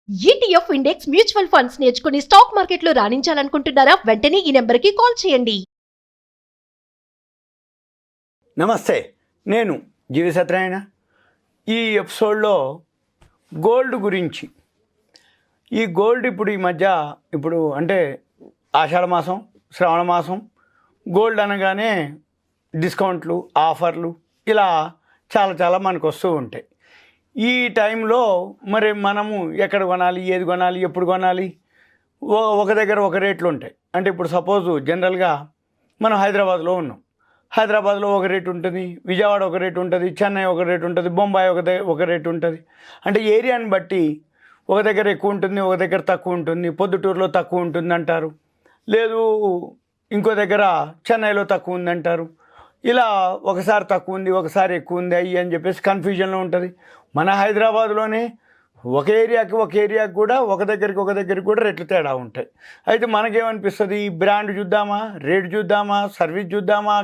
ETF index mutual funds నేర్చుకుని stock మార్కెట్లో రాణించాలనుకుంటున్నారా? వెంటనే ఈ నెంబర్కి కాల్ చేయండి. నమస్తే, నేను జీవి సత్యనారాయణ. ఈ ఎపిసోడ్లో గోల్డ్ గురించి. ఈ గోల్డ్ ఇప్పుడు ఈ మధ్య అంటే ఆషాఢ మాసం, శ్రావణ మాసం, గోల్డ్ అనగానే డిస్కౌంట్లు, ఆఫర్లు ఇలా చాలా మనకు వస్తూ ఉంటాయి. ఈ టైంలో మరి మనము ఎక్కడ కొనాలి, ఏది కొనాలి, ఎప్పుడు కొనాలి? ఒక దగ్గర ఒక రేట్లు ఉంటాయి. అంటే ఇప్పుడు సపోజు జనరల్గా మనం హైదరాబాద్లో ఉన్నాం. హైదరాబాద్లో ఒక రేటు ఉంటుంది, విజయవాడ ఒక రేటు ఉంటుంది, చెన్నై ఒక రేటు ఉంటుంది, బొంబాయి ఒక రేటు ఉంటుంది. అంటే ఏరియాని బట్టి ఒక దగ్గర ఎక్కువ ఉంటుంది, ఒక దగ్గర తక్కువ ఉంటుంది. పొద్దుటూరులో తక్కువ ఉంటుంది అంటారు, లేదు ఇంకో దగ్గర చెన్నైలో తక్కువ ఉంది అంటారు. ఇలా ఒకసారి తక్కువ ఉంది, ఒకసారి ఎక్కువ ఉంది అయ్యి అని చెప్పేసి కన్ఫ్యూజన్లో ఉంటుంది. మన హైదరాబాద్లోనే ఒక ఏరియాకి కూడా ఒక దగ్గరికి కూడా రేట్లు తేడా ఉంటాయి. అయితే మనకేమనిపిస్తుంది, ఈ బ్రాండ్ చూద్దామా, రేట్ చూద్దామా, సర్వీస్ చూద్దామా,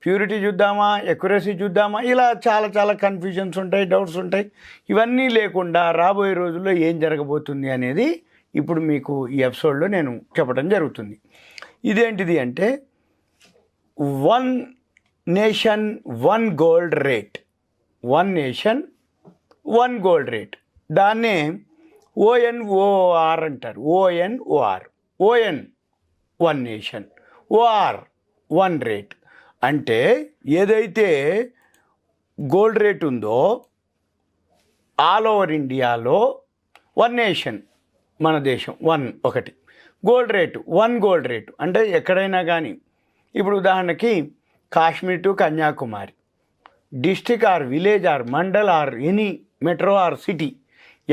ప్యూరిటీ చూద్దామా, ఎక్యురసీ చూద్దామా, ఇలా చాలా కన్ఫ్యూజన్స్ ఉంటాయి, డౌట్స్ ఉంటాయి. ఇవన్నీ లేకుండా రాబోయే రోజుల్లో ఏం జరగబోతుంది అనేది ఇప్పుడు మీకు ఈ ఎపిసోడ్లో నేను చెప్పడం జరుగుతుంది. ఇదేంటిది అంటే one nation one gold rate. One nation one gold rate, దాన్నే ఓఎన్ఓఆర్ అంటారు. ON one nation, OR one rate. అంటే ఏదైతే గోల్డ్ రేట్ ఉందో ఆల్ ఓవర్ ఇండియాలో వన్ నేషన్, మన దేశం ఒకటి gold rate, one gold rate. అంటే ఎక్కడైనా కానీ ఇప్పుడు ఉదాహరణకి Kashmir to Kanyakumari, district or village or mandal or any metro or city,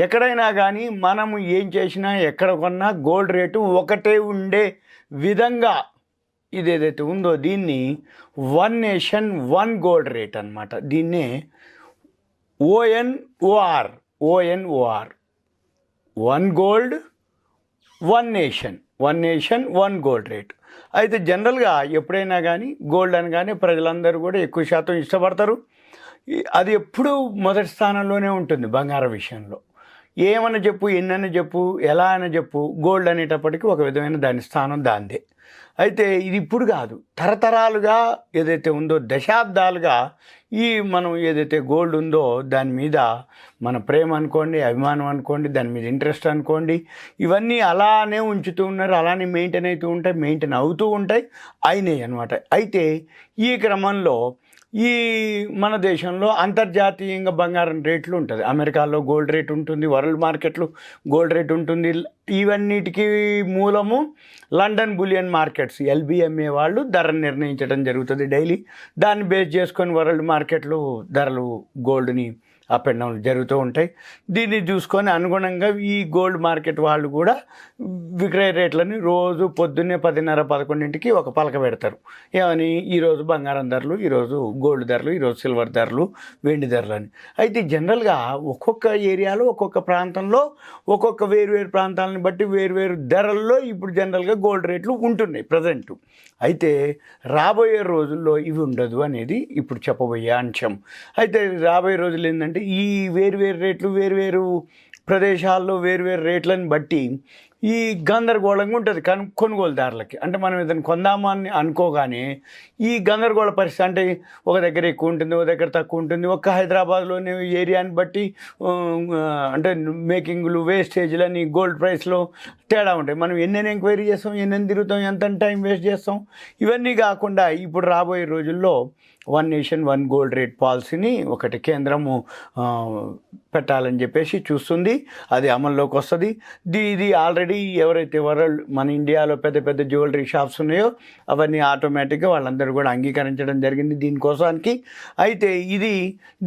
ఎక్కడైనా కానీ మనము ఏం చేసినా ఎక్కడ కొన్నా గోల్డ్ రేటు ఒకటే ఉండే విధంగా ఇదేదైతే ఉందో దీన్ని one nation one gold rate అన్నమాట. దీన్నే ONOR one gold one nation one gold rate. అయితే జనరల్గా ఎప్పుడైనా కానీ గోల్డ్ అనగానే ప్రజలందరూ కూడా ఎక్కువ శాతం ఇష్టపడతారు. అది ఎప్పుడూ మొదటి స్థానంలోనే ఉంటుంది బంగారం విషయంలో. ఏమన్నా చెప్పు, ఎన్నైనా చెప్పు, ఎలా అయినా చెప్పు, గోల్డ్ అనేటప్పటికీ ఒక విధమైన దాని స్థానం దాందే. అయితే ఇది ఇప్పుడు కాదు, తరతరాలుగా ఏదైతే ఉందో దశాబ్దాలుగా ఈ మనం ఏదైతే గోల్డ్ ఉందో దాని మీద మన ప్రేమ అనుకోండి, అభిమానం అనుకోండి, దాని మీద ఇంట్రెస్ట్ అనుకోండి, ఇవన్నీ అలానే ఉంచుతూ ఉన్నారు, అలానే మెయింటైన్ అవుతూ ఉంటాయి, అయినాయి అనమాట. అయితే ఈ క్రమంలో ఈ మన దేశంలో అంతర్జాతీయంగా బంగారం రేట్లు ఉంటుంది. అమెరికాలో గోల్డ్ రేట్ ఉంటుంది, వరల్డ్ మార్కెట్లో గోల్డ్ రేట్ ఉంటుంది. ఇవన్నిటికీ మూలము లండన్ బులియన్ మార్కెట్స్, ఎల్బిఎంఏ వాళ్ళు ధరను నిర్ణయించడం జరుగుతుంది డైలీ. దాన్ని బేస్ చేసుకొని వరల్డ్ మార్కెట్లో ధరలు గోల్డ్ని అప్ అండ్ డౌన్ జరుగుతూ ఉంటాయి. దీన్ని చూసుకొని అనుగుణంగా ఈ గోల్డ్ మార్కెట్ వాళ్ళు కూడా విక్రయ రేట్లని రోజు పొద్దున్నే 10:30-11కి ఒక పలక పెడతారు. ఏమని, ఈరోజు బంగారం ధరలు, ఈరోజు గోల్డ్ ధరలు, ఈరోజు సిల్వర్ ధరలు, వెండి ధరలు అని. అయితే జనరల్గా ఒక్కొక్క ఏరియాలో ఒక్కొక్క ప్రాంతంలో ఒక్కొక్క వేరు ప్రాంతాలను బట్టి వేరు ధరల్లో ఇప్పుడు జనరల్గా గోల్డ్ రేట్లు ఉంటున్నాయి ప్రజెంటు. అయితే రాబోయే రోజుల్లో ఇవి ఉండదు అనేది ఇప్పుడు చెప్పబోయే అంశం. అయితే రాబోయే రోజులు ఏంటంటే ఈ వేరు రేట్లు వేరు ప్రదేశాల్లో వేరు రేట్లను బట్టి ఈ గందరగోళంగా ఉంటుంది కొనుగోలుదారులకి. అంటే మనం ఏదైనా కొందామని అనుకోగానే ఈ గందరగోళ పరిస్థితి, అంటే ఒక దగ్గర ఎక్కువ ఉంటుంది, ఒక దగ్గర తక్కువ ఉంటుంది. ఒక్క హైదరాబాద్లోని ఏరియాని బట్టి అంటే మేకింగ్లు, వేస్టేజ్లని, గోల్డ్ ప్రైస్లో తేడా ఉంటాయి. మనం ఎన్నెన్ని ఎంక్వైరీ చేస్తాం, ఎన్నెన్ని తిరుగుతాం, ఎంత టైం వేస్ట్ చేస్తాం. ఇవన్నీ కాకుండా ఇప్పుడు రాబోయే రోజుల్లో one nation one gold rate పాలసీని ఒకటి కేంద్రము పెట్టాలని చెప్పేసి చూస్తుంది. అది అమల్లోకి వస్తుంది. ఇది ఆల్రెడీ ఎవరైతే మన ఇండియాలో పెద్ద జ్యువెలరీ షాప్స్ ఉన్నాయో అవన్నీ ఆటోమేటిక్గా వాళ్ళందరూ కూడా అంగీకరించడం జరిగింది దీనికోసానికి. అయితే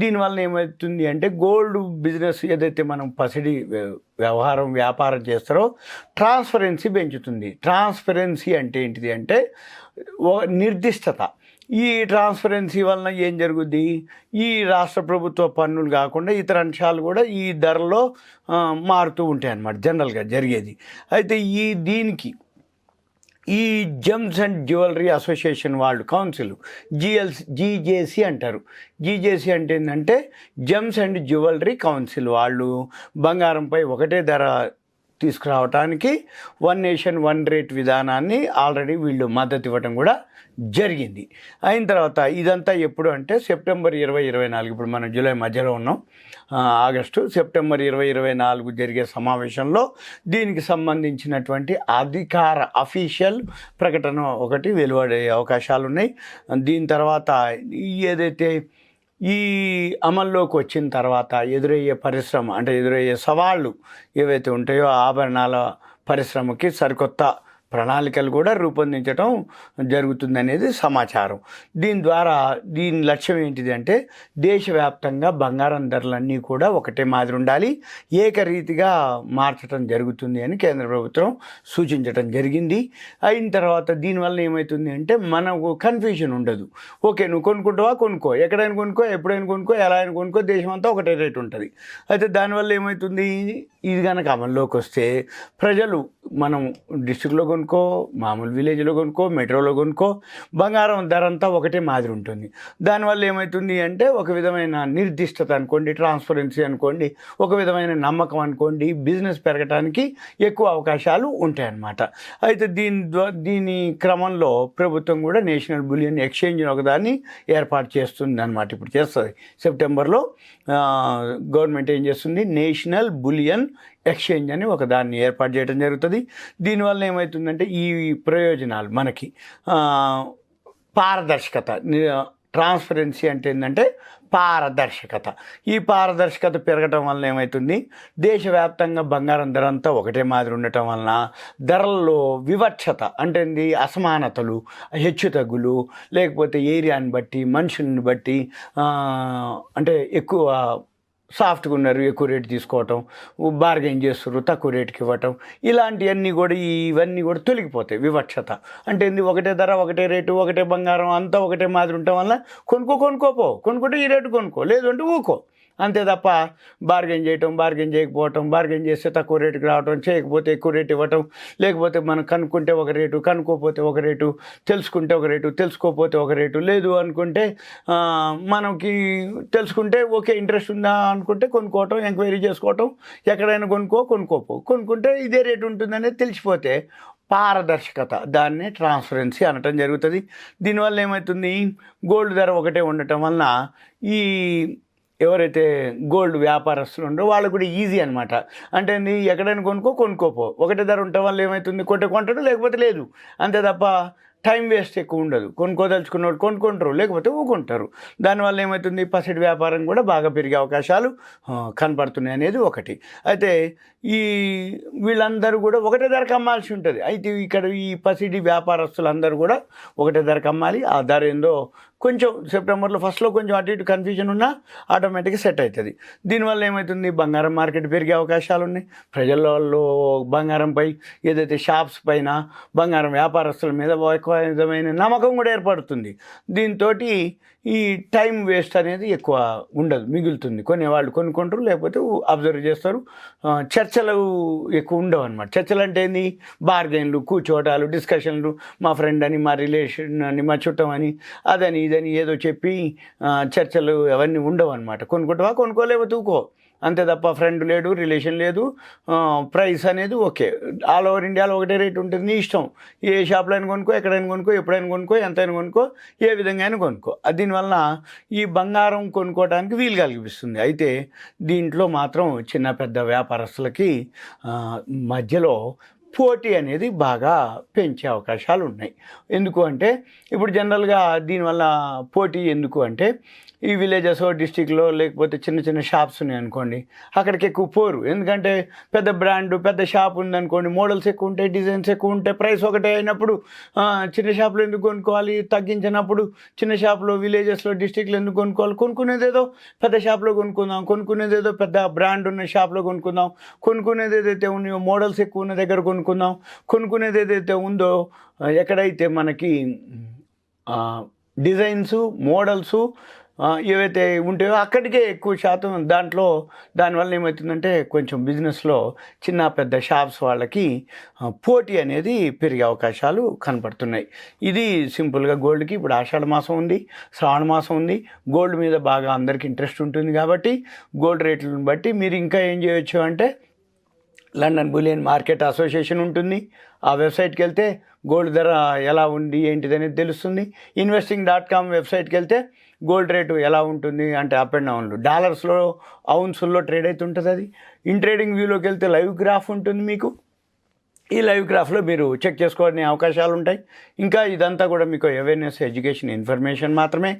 దీనివల్ల ఏమవుతుంది అంటే గోల్డ్ బిజినెస్ ఏదైతే మనం పసిడి వ్యాపారం చేస్తారో ట్రాన్స్పరెన్సీ పెంచుతుంది. ట్రాన్స్పరెన్సీ అంటే ఏంటిది అంటే నిర్దిష్టత. ఈ ట్రాన్స్పరెన్సీ వలన ఏం జరుగుద్ది, ఈ రాష్ట్ర ప్రభుత్వ పన్నులు కాకుండా ఇతర అంశాలు కూడా ఈ ధరలో మారుతూ ఉంటాయి అన్నమాట జనరల్గా జరిగేది. అయితే దీనికి ఈ జెమ్స్ అండ్ జ్యువెలరీ అసోసియేషన్ వాళ్ళు కౌన్సిల్ జీజేసీ అంటారు. జీజేసీ అంటే ఏంటంటే జెమ్స్ అండ్ జ్యువెలరీ కౌన్సిల్ వాళ్ళు బంగారంపై ఒకటే ధర తీసుకురావడానికి వన్ నేషన్ వన్ రేట్ విధానాన్ని ఆల్రెడీ వీళ్ళు మద్దతు ఇవ్వడం కూడా జరిగింది. అయిన తర్వాత ఇదంతా ఎప్పుడు అంటే సెప్టెంబర్ 2024, ఇప్పుడు మనం జూలై మధ్యలో ఉన్నాం, ఆగస్టు, సెప్టెంబర్ 2024 జరిగే సమావేశంలో దీనికి సంబంధించినటువంటి అఫీషియల్ ప్రకటన ఒకటి వెలువడే అవకాశాలు ఉన్నాయి. దీని తర్వాత ఏదైతే ఈ అమల్లోకి వచ్చిన తర్వాత ఎదురయ్యే పరిశ్రమ అంటే ఎదురయ్యే సవాళ్ళు ఏవైతే ఉంటాయో ఆభరణాల పరిశ్రమకి సరికొత్త ప్రణాళికలు కూడా రూపొందించడం జరుగుతుందనేది సమాచారం. దీని లక్ష్యం ఏంటిది అంటే దేశవ్యాప్తంగా బంగారం ధరలన్నీ కూడా ఒకటే మాదిరి ఉండాలి, ఏకరీతిగా మార్చడం జరుగుతుంది అని కేంద్ర ప్రభుత్వం సూచించడం జరిగింది. అయిన తర్వాత దీనివల్ల ఏమవుతుంది అంటే మనకు కన్ఫ్యూజన్ ఉండదు. ఓకే, నువ్వు కొనుక్కుంటావా, కొనుక్కో, ఎక్కడైనా కొనుక్కో, ఎప్పుడైనా కొనుక్కో, ఎలా అయినా కొనుక్కో, దేశం అంతా ఒకటే రేటు ఉంటుంది. అయితే దానివల్ల ఏమవుతుంది, ఇది కనుక అమల్లోకి వస్తే ప్రజలు మనం డిస్ట్రిక్ట్లో కొనుక్కో, మామూలు విలేజ్లో కొనుక్కో, మెట్రోలో కొనుక్కో, బంగారం ధర అంతా ఒకటే మాదిరి ఉంటుంది. దానివల్ల ఏమవుతుంది అంటే ఒక విధమైన నిర్దిష్టత అనుకోండి, ట్రాన్స్పరెన్సీ అనుకోండి, ఒక విధమైన నమ్మకం అనుకోండి, బిజినెస్ పెరగడానికి ఎక్కువ అవకాశాలు ఉంటాయన్నమాట. అయితే దీని క్రమంలో ప్రభుత్వం కూడా నేషనల్ బులియన్ ఎక్స్చేంజ్ ఒకదాన్ని ఏర్పాటు చేస్తుంది అన్నమాట. ఇప్పుడు చేస్తుంది సెప్టెంబర్లో. గవర్నమెంట్ ఏం చేస్తుంది, నేషనల్ బులియన్ ఎక్స్చేంజ్ అని ఒక దాన్ని ఏర్పాటు చేయడం జరుగుతుంది. దీనివల్ల ఏమవుతుందంటే ఈ ప్రయోజనాలు మనకి పారదర్శకత, ట్రాన్స్పరెన్సీ అంటే ఏంటంటే పారదర్శకత. ఈ పారదర్శకత పెరగటం వలన ఏమవుతుంది, దేశవ్యాప్తంగా బంగారం ధర అంతా ఒకటే మాదిరి ఉండటం వలన ధరల్లో వివక్షత అంటే ఏంది, అసమానతలు, హెచ్చుతగ్గులు, లేకపోతే ఏరియాని బట్టి, మనుషుల్ని బట్టి, అంటే ఎక్కువ సాఫ్ట్గా ఉన్నారు ఎక్కువ రేటు తీసుకోవటం, బార్గెన్ చేస్తారు తక్కువ రేటుకి ఇవ్వటం, ఇలాంటివన్నీ కూడా ఇవన్నీ కూడా తొలగిపోతాయి. వివక్షత అంటే ఏంది, ఒకటే ధర, ఒకటే రేటు, ఒకటే బంగారం అంతా ఒకటే మాదిరి ఉండటం వల్ల కొనుక్కుంటే ఈ రేటు కొనుక్కో, లేదు అంటే ఊకో, అంతే తప్ప బార్గెన్ చేయకపోవటం, బార్గెన్ చేస్తే తక్కువ రేటుకి రావటం, చేయకపోతే ఎక్కువ రేటు ఇవ్వటం, లేకపోతే మనం కనుక్కుంటే ఒక రేటు, కనుక్కోపోతే ఒక రేటు, తెలుసుకుంటే ఒక రేటు, తెలుసుకోకపోతే ఒక రేటు, లేదు అనుకుంటే మనకి తెలుసుకుంటే ఓకే ఇంట్రెస్ట్ ఉందా అనుకుంటే కొనుక్కోవటం, ఎంక్వైరీ చేసుకోవటం, ఎక్కడైనా కొనుక్కుంటే ఇదే రేటు ఉంటుందనేది తెలిసిపోతే పారదర్శకత, దాన్ని ట్రాన్స్పరెన్సీ అనటం జరుగుతుంది. దీనివల్ల ఏమవుతుంది, గోల్డ్ ధర ఒకటే ఉండటం వలన ఈ ఎవరైతే గోల్డ్ వ్యాపారస్తులు ఉండో వాళ్ళకు కూడా ఈజీ అనమాట. అంటే ఎక్కడైనా కొనుక్కోపో, ఒకటే ధర ఉండటం వల్ల ఏమవుతుంది, కొంటాడు, లేకపోతే లేదు, అంతే తప్ప టైం వేస్ట్ ఎక్కువ ఉండదు. కొనుక్కోదలుచుకున్నవాడు కొనుక్కుంటారు, లేకపోతే ఊకుంటారు. దానివల్ల ఏమవుతుంది, పసిడి వ్యాపారం కూడా బాగా పెరిగే అవకాశాలు కనపడుతున్నాయి అనేది ఒకటి. అయితే వీళ్ళందరూ కూడా ఒకటే ధరకు అమ్మాల్సి ఉంటుంది. అయితే ఇక్కడ ఈ పసిడి వ్యాపారస్తులందరూ కూడా ఒకటే ధరకు అమ్మాలి. ఆ ధర ఏందో కొంచెం సెప్టెంబర్లో ఫస్ట్లో కొంచెం అటు ఇటు కన్ఫ్యూజన్ ఉన్నా ఆటోమేటిక్గా సెట్ అవుతుంది. దీనివల్ల ఏమవుతుంది, బంగారం మార్కెట్ పెరిగే అవకాశాలు ఉన్నాయి. ప్రజలలో బంగారంపై ఏదైతే షాప్స్ పైన బంగారం వ్యాపారస్తుల మీద ఒక విధమైన నమ్మకం కూడా ఏర్పడుతుంది. దీంతో ఈ టైం వేస్ట్ అనేది ఎక్కువ ఉండదు, మిగులుతుంది. కొనేవాళ్ళు కొనుక్కుంటారు, లేకపోతే అబ్జర్వ్ చేస్తారు. చర్చలు ఎక్కువ ఉండవు అనమాట. చర్చలు అంటే ఏంది, బార్గెన్లు, కూర్చోటాలు, డిస్కషన్లు, మా ఫ్రెండ్ అని, మా రిలేషన్ అని, మా చుట్టం అని, అదని ఇదని ఏదో చెప్పి చర్చలు అవన్నీ ఉండవు అనమాట. కొనుక్కుంటావా, కొనుక్కోలేకపోతే ఊకో, అంతే తప్ప ఫ్రెండ్ లేడు, రిలేషన్ లేదు, ప్రైస్ అనేది ఓకే, ఆల్ ఓవర్ ఇండియాలో ఒకటే రేట్ ఉంటుంది. నీ ఇష్టం, ఏ షాప్లో అయినా కొనుక్కో, ఎక్కడైనా కొనుక్కో, ఎప్పుడైనా కొనుక్కో, ఎంతైనా కొనుక్కో, ఏ విధంగా అయినా కొనుక్కో. దీనివల్ల ఈ బంగారం కొనుక్కోవడానికి వీలు కల్పిస్తుంది. అయితే దీంట్లో మాత్రం చిన్న పెద్ద వ్యాపారస్తులకి మధ్యలో పోటీ అనేది బాగా పెంచే అవకాశాలు ఉన్నాయి. ఎందుకు అంటే ఇప్పుడు జనరల్గా దీనివల్ల పోటీ ఎందుకు అంటే ఈ విలేజెస్ డిస్టిక్లో లేకపోతే చిన్న చిన్న షాప్స్ ఉన్నాయి అనుకోండి, అక్కడికి ఎక్కువ పోరు. ఎందుకంటే పెద్ద బ్రాండ్, పెద్ద షాప్ ఉందనుకోండి, మోడల్స్ ఎక్కువ ఉంటాయి, డిజైన్స్ ఎక్కువ ఉంటాయి, ప్రైస్ ఒకటే అయినప్పుడు చిన్న షాప్లో ఎందుకు కొనుక్కోవాలి, తగ్గించినప్పుడు చిన్న షాప్లో విలేజెస్లో డిస్టిక్లో ఎందుకు కొనుక్కోవాలి, కొనుక్కునేదేదో పెద్ద షాప్లో కొనుక్కుందాం, కొనుక్కునేదేదో పెద్ద బ్రాండ్ ఉన్న షాప్లో కొనుక్కుందాం, కొనుక్కునేది ఏదైతే ఉన్నాయో మోడల్స్ ఎక్కువ ఉన్న దగ్గర కొనుక్కుందాం, కొనుక్కునేది ఏదైతే ఉందో ఎక్కడైతే మనకి డిజైన్సు, మోడల్సు, ఏవైతే ఉంటాయో అక్కడికే ఎక్కువ శాతం దానివల్ల ఏమవుతుందంటే కొంచెం బిజినెస్లో చిన్న పెద్ద షాప్స్ వాళ్ళకి పోటీ అనేది పెరిగే అవకాశాలు కనపడుతున్నాయి. ఇది సింపుల్గా గోల్డ్కి. ఇప్పుడు ఆషాఢ మాసం ఉంది, శ్రావణ మాసం ఉంది. గోల్డ్ మీద బాగా అందరికీ ఇంట్రెస్ట్ ఉంటుంది కాబట్టి గోల్డ్ రేట్లను బట్టి మీరు ఇంకా ఏం చేయొచ్చు అంటే లండన్ బులియన్ మార్కెట్ అసోసియేషన్ ఉంటుంది. ఆ వెబ్సైట్కి వెళ్తే గోల్డ్ ధర ఎలా ఉంది ఏంటిది అనేది తెలుస్తుంది. investing.com వెబ్సైట్కి వెళ్తే గోల్డ్ రేటు ఎలా ఉంటుంది అంటే అప్ అండ్ డౌన్లు డాలర్స్లో ఔన్సుల్లో ట్రేడ్ అవుతుంటుంది. అది ఇన్ ట్రేడింగ్ వ్యూలోకి వెళ్తే లైవ్ గ్రాఫ్ ఉంటుంది మీకు. ఈ లైవ్ గ్రాఫ్లో మీరు చెక్ చేసుకోవాల్సిన అవకాశాలు ఉంటాయి. ఇంకా ఇదంతా కూడా మీకు అవేర్నెస్, ఎడ్యుకేషన్, ఇన్ఫర్మేషన్ మాత్రమే.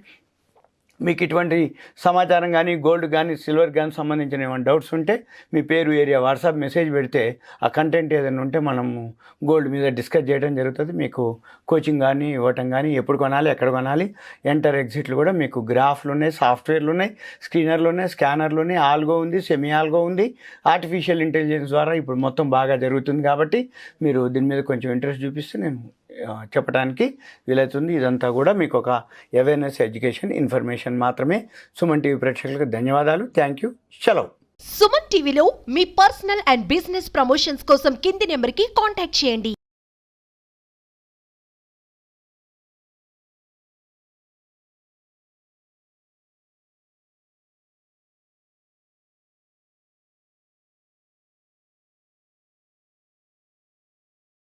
మీకు ఇటువంటి సమాచారం కానీ గోల్డ్ కానీ సిల్వర్ కానీ సంబంధించిన ఏమైనా డౌట్స్ ఉంటే మీ పేరు, ఏరియా, వాట్సాప్ మెసేజ్ పెడితే ఆ కంటెంట్ ఏదైనా ఉంటే మనము గోల్డ్ మీద డిస్కస్ చేయడం జరుగుతుంది. మీకు కోచింగ్ కానీ ఇవ్వటం కానీ ఎప్పుడు కొనాలి, ఎక్కడ కొనాలి, ఎంటర్ ఎగ్జిట్లు కూడా మీకు గ్రాఫ్లు ఉన్నాయి, సాఫ్ట్వేర్లు ఉన్నాయి, స్క్రీనర్లు ఉన్నాయి, స్కానర్లు ఉన్నాయి, ఆల్గో ఉంది, సెమీ ఆల్గో ఉంది. ఆర్టిఫిషియల్ ఇంటెలిజెన్స్ ద్వారా ఇప్పుడు మొత్తం బాగా జరుగుతుంది కాబట్టి మీరు దీని మీద కొంచెం ఇంట్రెస్ట్ చూపిస్తే నేను చెప్పడానికి వీలవుతుంది. ఇదంతా కూడా మీకు ఒక అవేర్నెస్, ఎడ్యుకేషన్, ఇన్ఫర్మేషన్ మాత్రమే. సుమన్ టీవీ ప్రేక్షకులకు ధన్యవాదాలు. Thank you. సెలవు. సుమన్ టీవీలో మీ పర్సనల్ అండ్ బిజినెస్ ప్రమోషన్స్ కోసం కింది నెంబర్కి కాంటాక్ట్ చేయండి.